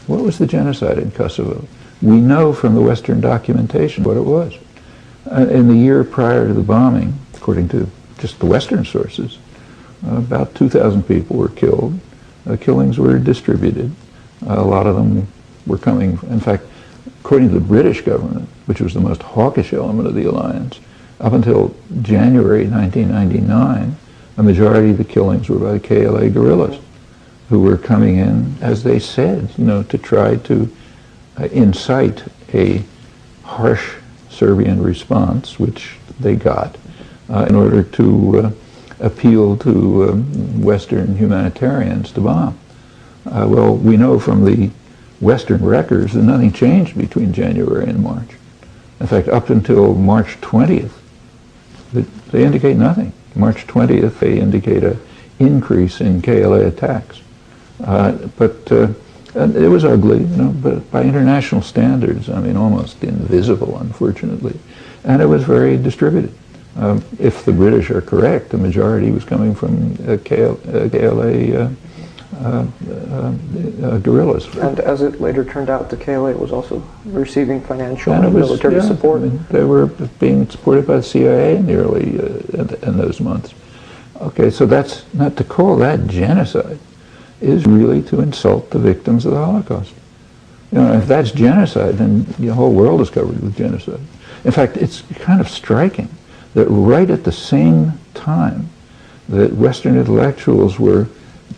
What was the genocide in Kosovo? We know from the Western documentation what it was. In the year prior to the bombing, according to just the Western sources, about 2,000 people were killed. Killings were distributed. A lot of them were coming, in fact, according to the British government, which was the most hawkish element of the alliance, up until January 1999, a majority of the killings were by KLA guerrillas, who were coming in, as they said, to try to incite a harsh Serbian response, which they got, in order to appeal to Western humanitarians to bomb. Well, we know from the Western records that nothing changed between January and March. In fact, up until March 20th, they indicate nothing. March 20th, they indicate an increase in KLA attacks. But it was ugly, but by international standards, I mean, almost invisible, unfortunately. And it was very distributed. If the British are correct, the majority was coming from KLA guerrillas. And as it later turned out, the KLA was also receiving financial and military support. I mean, they were being supported by the CIA in the early, in those months. Okay, so that's, not to call that genocide, is really to insult the victims of the Holocaust. If that's genocide, then the whole world is covered with genocide. In fact, it's kind of striking that right at the same time that Western intellectuals were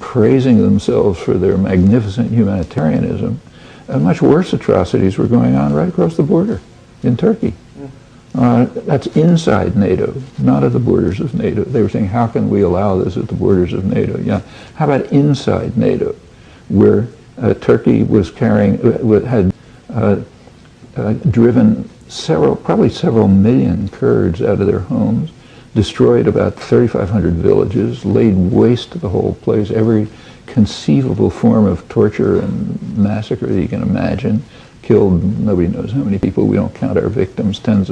praising themselves for their magnificent humanitarianism, much worse atrocities were going on right across the border in Turkey. That's inside NATO, not at the borders of NATO. They were saying, how can we allow this at the borders of NATO? Yeah. How about inside NATO, where Turkey was carrying, had driven probably several million Kurds out of their homes, destroyed about 3,500 villages, laid waste to the whole place, every conceivable form of torture and massacre that you can imagine, killed nobody knows how many people, we don't count our victims, tens of